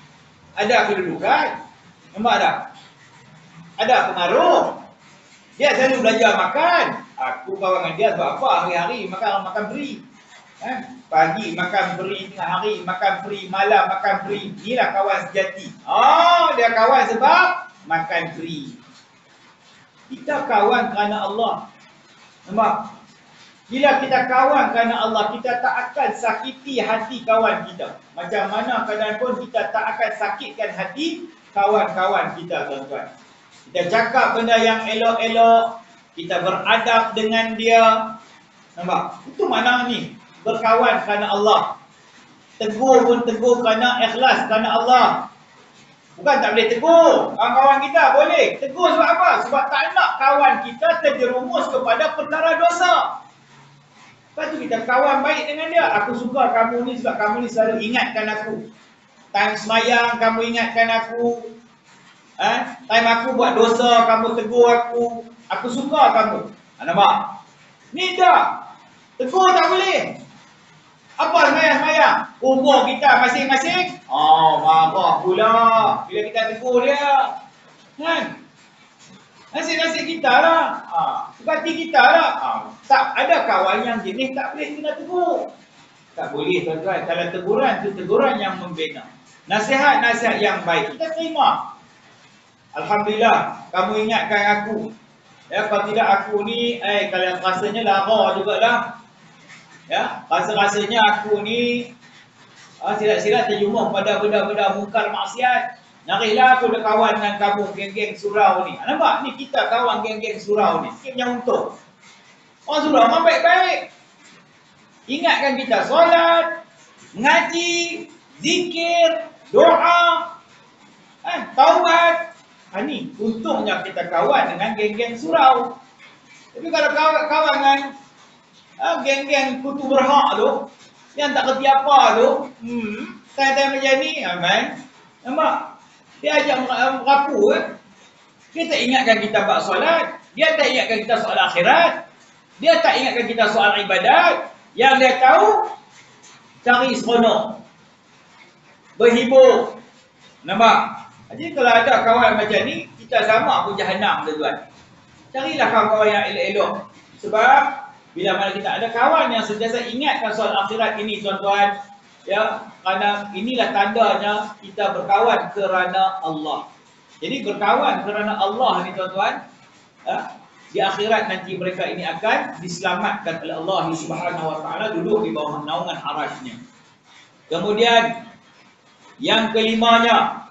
ada kedudukan. Nampak tak? Ada pengaruh. Dia selalu belajar makan. Aku kawan dengan dia sebab apa? Hari-hari makan free. Pagi makan free, tengah hari makan free, malam makan free. Inilah kawan sejati. Dia kawan sebab makan free. Kita kawan kerana Allah. Nampak? Bila kita kawan kerana Allah, kita tak akan sakiti hati kawan kita. Macam mana keadaan pun kita tak akan sakitkan hati kawan-kawan kita, tuan-tuan. Kita cakap benda yang elok-elok, kita beradab dengan dia. Nampak? Itu mana ni? Berkawan kerana Allah. Tegur pun tegur kerana ikhlas kerana Allah. Bukan tak boleh tegur. Kawan-kawan kita boleh. Tegur sebab apa? Sebab tak nak kawan kita terjerumus kepada perkara dosa. Lepas tu kita kawan baik dengan dia. Aku suka kamu ni sebab kamu ni selalu ingatkan aku. Time semayang kamu ingatkan aku. Time aku buat dosa kamu tegur aku. Aku suka kamu. Nampak? Ni dah. Tegur tak boleh. Apa semayang-semayang? Umur kita masing-masing. Marah pula bila kita tegur dia. Kan? Nasib-nasib kita lah. Sebati kita lah. Tak ada kawan yang jenis tak boleh kena tegur. Tak boleh tuan-tuan. Kalau teguran tu teguran yang membina. Nasihat-nasihat yang baik kita terima. Alhamdulillah kamu ingatkan aku. Ya, kalau tidak aku ni kalau rasanya lara jugalah. Ya, rasa-rasanya aku ni silap-silap terjumpa pada benda-benda mungkar maksiat. Narilah aku berkawan dengan kamu, geng-geng surau ni. Nampak? Ni kita kawan geng-geng surau ni. Sikit punya untung. Orang surau memang baik-baik. Ingatkan kita solat, mengaji, zikir, doa, taubat. Ni untungnya kita kawan dengan geng-geng surau. Tapi kalau kawan dengan geng-geng kutu berhak tu, yang tak kerti apa tu, tanya-tanya macam ni, nampak? Dia ajak merapu kan? Dia tak ingatkan kita buat solat. Dia tak ingatkan kita soal akhirat. Dia tak ingatkan kita soal ibadat. Yang dia tahu, cari seronok. Berhibur. Nampak? Jadi kalau ada kawan macam ni, kita sama pun jahanam tuan-tuan. Carilah kawan-kawan yang elok-elok. Sebab, bila mana kita ada kawan yang sentiasa ingatkan soal akhirat ini tuan-tuan, ya, kerana inilah tandanya kita berkawan kerana Allah. Jadi berkawan kerana Allah ni tuan-tuan, di akhirat nanti mereka ini akan diselamatkan oleh Allah Subhanahu Wa Taala, duduk di bawah naungan arasy-Nya. Kemudian yang kelimanya,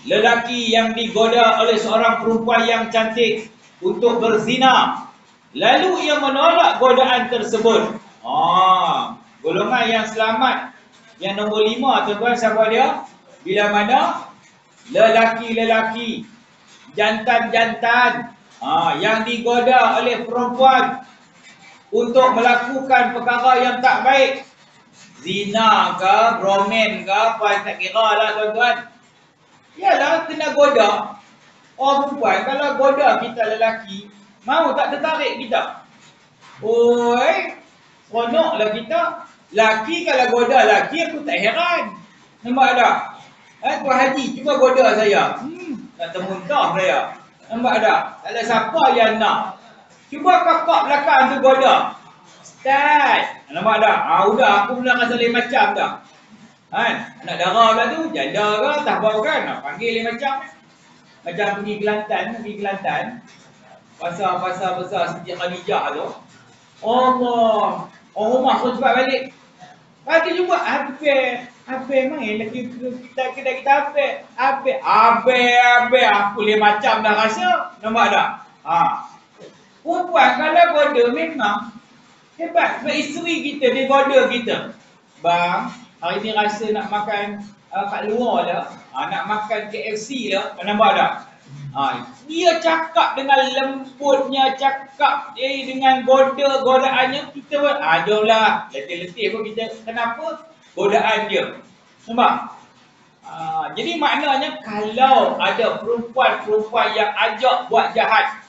lelaki yang digoda oleh seorang perempuan yang cantik untuk berzina, lalu ia menolak godaan tersebut. Golongan yang selamat yang nombor 5 tuan-tuan, siapa dia? Bila mana lelaki-lelaki, jantan-jantan yang digoda oleh perempuan untuk melakukan perkara yang tak baik, zina ke, bromen ke, apa tak kira lah tuan-tuan. Yalah, kena goda. Orang perempuan kalau goda kita lelaki, mau tak tertarik kita? Oi, seronoklah kita. Laki kalau goda laki, aku tak heran. Nampak tak? Tuan Haji, cuba goda saya. Tak termuntah saya. Nampak tak? Tak ada siapa yang nak. Cuba kakak belakang tu goda. Start. Nampak tak? Udah, aku mula rasa lain macam dah. Anak dara pula tu, janda ke, tak bau kan? Panggil lain macam. Macam pergi Kelantan. Pasar besar Siti Khadijah tu. Allah. Orang rumah pun cepat balik. Lagi jumpa Apa main lagi kita Apa aku lain macam dah rasa. Nampak tak? Perempuan kalau goda memang hebat. Sebab isteri kita, dia goda kita. Bang, hari ni rasa nak makan kat luar dah. Nak makan KFC dah. Nampak tak? Dia cakap dengan lembutnya, cakap dengan godaannya, kita pun jomlah, letih-letih pun kita. Kenapa? Godaan dia. Nampak? Jadi maknanya kalau ada perempuan-perempuan yang ajak buat jahat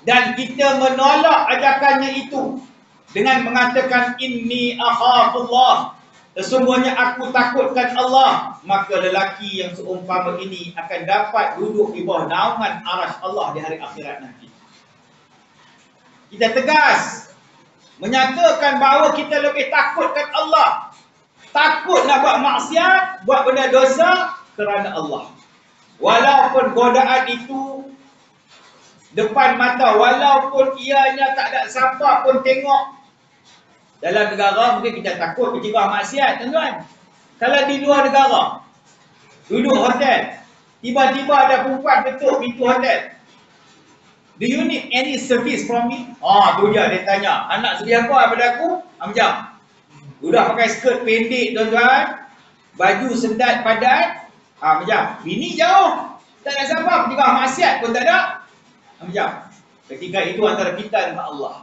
dan kita menolak ajakannya itu dengan mengatakan inni akhafullah, sesungguhnya aku takutkan Allah, maka lelaki yang seumpama ini akan dapat duduk di bawah naungan arasy Allah di hari akhirat nanti. Kita tegas menyatakan bahawa kita lebih takutkan Allah. Takut nak buat maksiat, buat benda dosa kerana Allah. Walaupun godaan itu depan mata, walaupun ianya tak ada siapa pun tengok. Dalam negara mungkin kita takut mencegah maksiat, tuan-tuan. Kalau di luar negara, duduk hotel, tiba-tiba ada perempuan ketuk pintu hotel. Do you need any service from me? Tu dia tanya. Anak sedia apa daripada aku? Macam. Udah pakai skirt pendek, tuan-tuan. Baju sendat padat. Macam. Bini jauh. Tak ada siapa, mencegah maksiat pun tak ada. Macam. Ketika itu antara kita dengan Allah.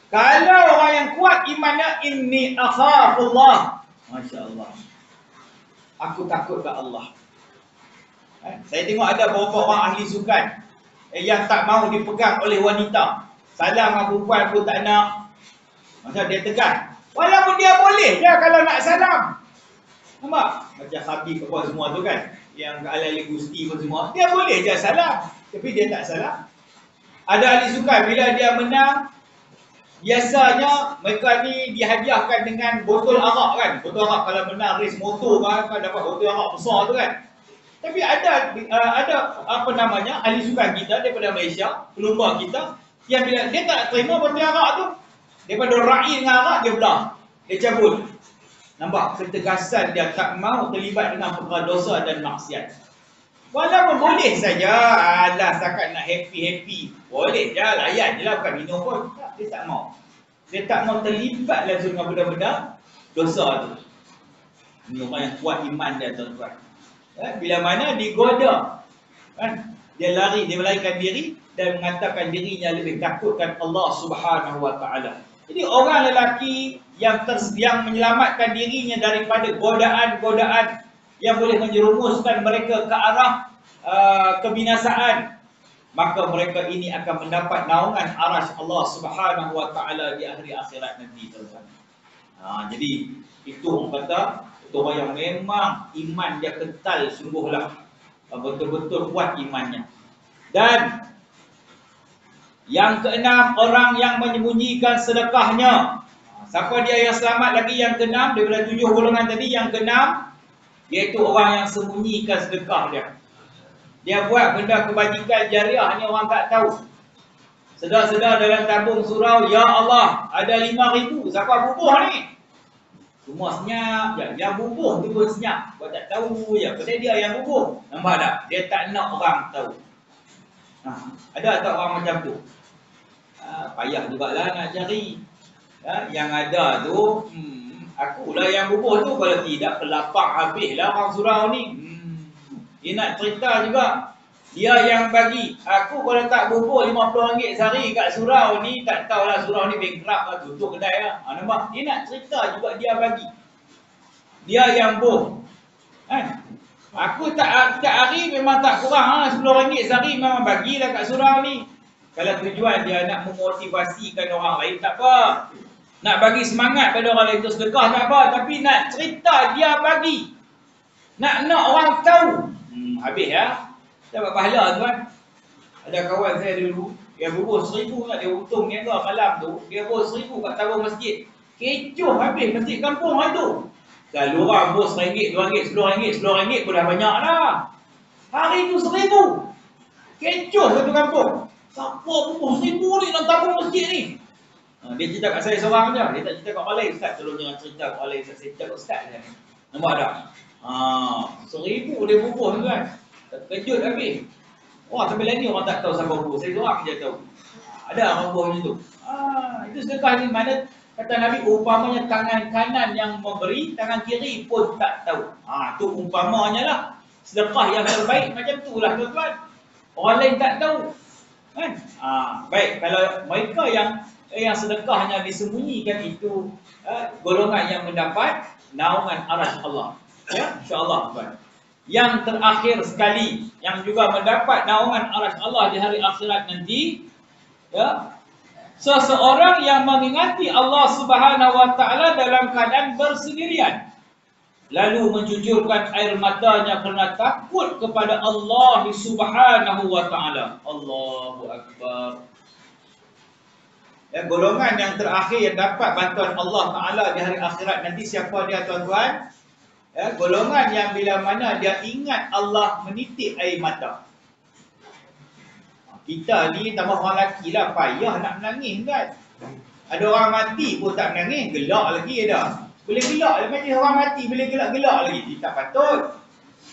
Kalau orang yang kuat imannya, inni akhafullah. Masya Allah. Aku takut ke Allah. Saya tengok ada beberapa orang ahli sukan yang tak mahu dipegang oleh wanita. Salam dengan perempuan pun tak nak. Macam dia tekan. Walaupun dia boleh je kalau nak salam. Nampak? Macam Habib apa semua tu kan. Yang ala-ala Gusti pun semua. Dia boleh je salam. Tapi dia tak salam. Ada ahli sukan bila dia menang, biasanya mereka ni dihadiahkan dengan botol arak kan. Botol arak kalau menang race motor kan dapat botol arak besar tu kan. Tapi ada apa namanya ahli sukan kita daripada Malaysia, pelumba kita, yang bila dia tak terima botol arak tu, daripada raih dengan arak dia belah, dia cabut. Nampak ketegasan dia tak mau terlibat dengan perkara dosa dan maksiat. Walaupun boleh saja, setakat nak happy-happy. Boleh je, layan je lah, bukan minum pun. Dia tak mau. Dia tak mau terlibat langsung dengan benda-benda dosa tu. Ini orang yang kuat iman dia, tuan-tuan. Bila mana digoda, kan? Dia melarikan diri dan mengatakan dirinya lebih takutkan Allah Subhanahu Wa Taala. Jadi orang lelaki yang menyelamatkan dirinya daripada godaan-godaan yang boleh menjerumuskan mereka ke arah kebinasaan, maka mereka ini akan mendapat naungan arasy Allah Subhanahu Wa Taala di hari akhirat nanti, tuan-tuan. Jadi itu orang kata itu orang yang memang iman dia kental sungguhlah, betul-betul kuat imannya. Dan yang keenam, orang yang menyembunyikan sedekahnya. Siapa dia yang selamat lagi? Yang keenam daripada 7 golongan tadi, yang keenam iaitu orang yang sembunyikan sedekah dia. Dia buat benda kebajikan jariah ni orang tak tahu. Sedar-sedar dalam tabung surau, ya Allah, ada 5,000, siapa bubuh ni? Semua senyap je. Yang bubuh tu pun senyap. Buat tak tahu je. Pasal dia yang bubuh. Nampak tak? Dia tak nak orang tahu. Ada tak orang macam tu? Payah jugalah nak cari. Yang ada tu, akulah yang bubuh tu. Kalau tidak, pelapang habislah orang surau ni. Dia nak cerita juga. Dia yang bagi. Aku kalau tak bubuh RM50 sehari kat surau ni, tak tahulah surau ni bankrupt lah, tutup kedai lah. Nampak? Dia nak cerita juga dia bagi. Dia yang boh. Kan? Aku tak hari memang tak kurang RM10 sehari memang bagilah kat surau ni. Kalau tujuan dia nak memotivasikan orang lain, tak apa. Nak bagi semangat pada orang lain tu sedekah, tak apa. Tapi nak cerita dia bagi. Nak orang tahu. Habis ya. Dapat pahala tuan. Ada kawan saya dulu, dia bubuh 1,000 nak dia untung niaga malam tu, dia bubuh 1,000 kat tabung masjid. Kecoh habis masjid kampung tu. Kalau orang bubuh RM1, RM2, RM10 pun dah banyak dah. Hari tu 1,000. Kecoh satu kampung. Siapa bubuh 1,000 ni dalam tabung masjid ni? Dia cerita kat saya seorang je. Dia tak cerita kat orang lain. Ustaz, tolong jangan cerita kat orang lain. Saya cerita kat Ustaz je. Nampak tak? 1,000 dia bubuh tu kan. Terkejut habis. Wah, sampai lagi orang tak tahu siapa bubuh. Saya seorang je tahu. Ada orang bubuh macam tu. Itu sedekah ni mana kata Nabi, umpamanya tangan kanan yang memberi, tangan kiri pun tak tahu. Tu umpamanya lah. Sedekah yang terbaik macam tu lah tuan-tuan. Orang lain tak tahu. Kan? Baik, kalau mereka yang sedekahnya disembunyikan itu, golongan yang mendapat naungan arasy Allah. Ya, insya-Allah tuan. Yang terakhir sekali yang juga mendapat naungan arasy Allah di hari akhirat nanti, ya, seseorang yang mengingati Allah Subhanahu wa taala dalam keadaan bersendirian, lalu menjujurkan air matanya kerana takut kepada Allah Subhanahu wa taala. Allahu akbar. Ya, golongan yang terakhir yang dapat bantuan Allah taala di hari akhirat nanti, siapa dia tuan-tuan? Ya, golongan yang bila mana dia ingat Allah menitik air mata. Kita ni tambah orang lelaki lah, payah nak menangis kan. Ada orang mati pun tak menangis, gelak lagi dah. Boleh gelak lah, macam orang mati boleh gelak-gelak lagi. Tak patut.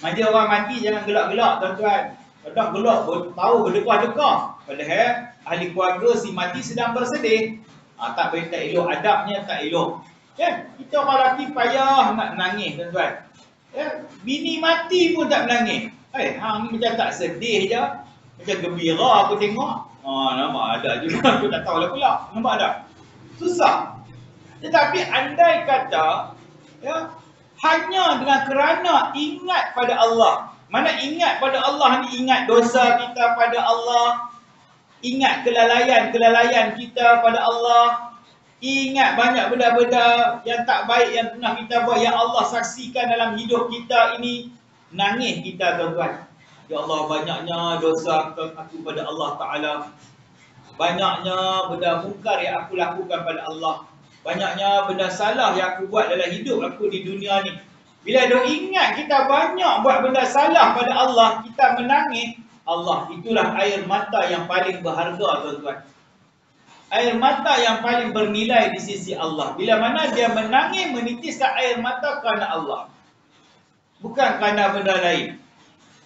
Macam orang mati jangan gelak-gelak tuan-tuan. Kadang gelak pun tahu berdekah-dekah. Padahal ahli keluarga si mati sedang bersedih. Tak boleh, tak elok adabnya, tak elok. Kan? Kita orang lelaki payah nak menangis tuan-tuan. Ya? Bini mati pun tak menangis. Hang ni macam tak sedih je. Macam gembira aku tengok. Nampak ada juga. Aku tak tahulah pula. Nampak tak? Susah. Tetapi andai kata, ya, hanya dengan kerana ingat pada Allah. Mana ingat pada Allah ni, ingat dosa kita pada Allah. Ingat kelalaian kita pada Allah. Ingat banyak benda-benda yang tak baik yang pernah kita buat, yang Allah saksikan dalam hidup kita ini. Nangis kita tuan-tuan. Ya Allah, banyaknya dosa aku pada Allah Ta'ala. Banyaknya benda mungkar yang aku lakukan pada Allah. Banyaknya benda salah yang aku buat dalam hidup aku di dunia ni. Bila dia ingat kita banyak buat benda salah pada Allah, kita menangis. Allah, itulah air mata yang paling berharga tuan-tuan. Air mata yang paling bernilai di sisi Allah. Bila mana dia menangis, menitiskan air mata kerana Allah. Bukan kerana benda lain.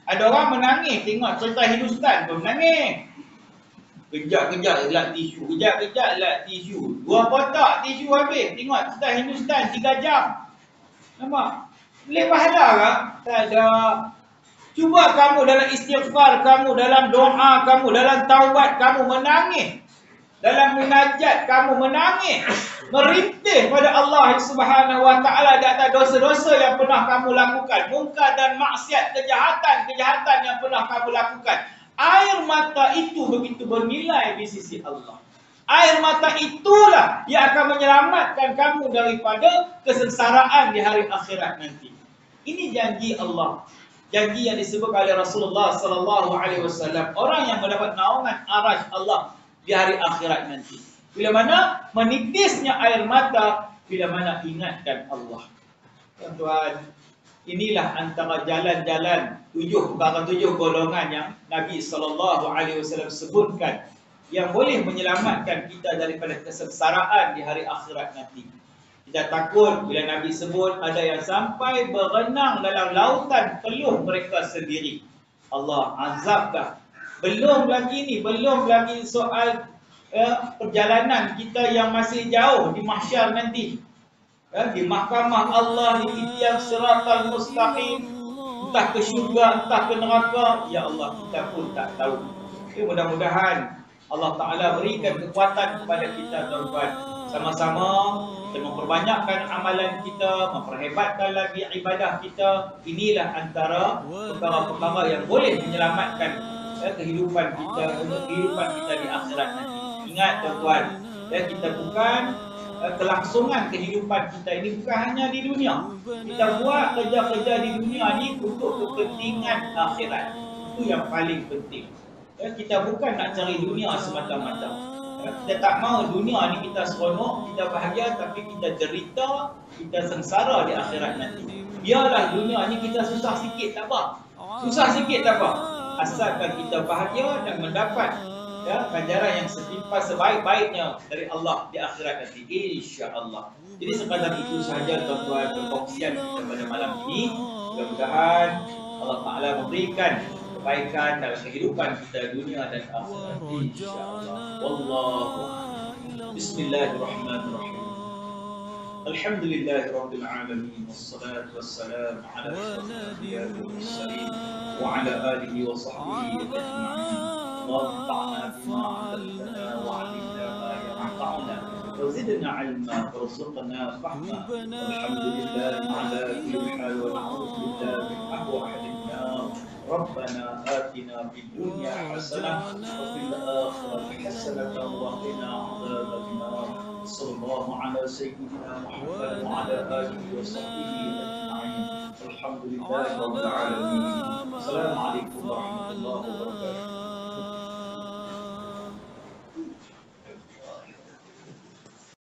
Ada orang menangis, tengok cerita Hindustan pun menangis. Kejap-kejap lak tisu, kejap-kejap lak tisu. 2 kotak tisu habis. Tengok cerita Hindustan 3 jam. Nampak? Boleh pahala tak? Tak ada. Cuba kamu dalam istighfar kamu, dalam doa kamu, dalam taubat kamu menangis. Dalam munajat kamu menangis, merintih pada Allah Subhanahu wa taala di atas dosa-dosa yang pernah kamu lakukan, mungkar dan maksiat, kejahatan yang pernah kamu lakukan. Air mata itu begitu bernilai di sisi Allah. Air mata itulah yang akan menyelamatkan kamu daripada kesengsaraan di hari akhirat nanti. Ini janji Allah. Janji yang disebut oleh Rasulullah sallallahu alaihi wasallam, orang yang mendapat naungan arasy Allah di hari akhirat nanti. Bila mana menitisnya air mata, bila mana ingatkan Allah. Tuan-tuan, inilah antara jalan-jalan 7 golongan yang Nabi SAW sebutkan yang boleh menyelamatkan kita daripada kesengsaraan di hari akhirat nanti. Kita takut bila Nabi sebut ada yang sampai berenang dalam lautan peluh mereka sendiri. Allah azabkan. Belum lagi soal perjalanan kita yang masih jauh di mahsyar nanti. Di mahkamah Allah, di tiang siratal mustaqim, entah ke syurga, entah ke neraka, ya Allah kita pun tak tahu. Mudah-mudahan Allah Ta'ala berikan kekuatan kepada kita, tuan-tuan. Sama-sama kita memperbanyakkan amalan kita, memperhebatkan lagi ibadah kita. Inilah antara perkara-perkara yang boleh menyelamatkan kehidupan kita di akhirat nanti. Ingat, tuan-tuan, kita bukan kelangsungan kehidupan kita ini bukan hanya di dunia. Kita buat kerja-kerja di dunia ni untuk kepentingan akhirat. Itu yang paling penting. Kita bukan nak cari dunia semata-mata. Kita tak mahu dunia ni kita seronok, kita bahagia, tapi kita derita, kita sengsara di akhirat nanti. Biarlah dunia ni kita susah sikit tak apa. Asalkan kita bahagia dan mendapat ganjaran yang setimpal sebaik-baiknya dari Allah di akhirat nanti, insya-Allah. Jadi sekadar itu sahaja, tuan-tuan, perkongsian kita pada malam ini. Mudah-mudahan Allah Ta'ala memberikan kebaikan dalam kehidupan kita dunia dan akhirat, insya-Allah. Wallahu a'lam. Bismillahirrahmanirrahim. Alhamdulillahirabbil alamin, wassalatu wassalamu ala asyrafil anbiya'i wal mursalin wa ala alihi wa sahbihi ajma'in. وانفعنا بما علمتنا وعلمنا ما ينفعنا وزدنا علما وارزقنا فهما. والحمد لله على كل حال ونعوذ بالله من أحوال النار. ربنا آتنا في الدنيا حسنة وفي الآخرة حسنة وقنا عذاب النار. صلى الله على سيدنا محمد وعلى آله وصحبه أجمعين. الحمد لله رب العالمين.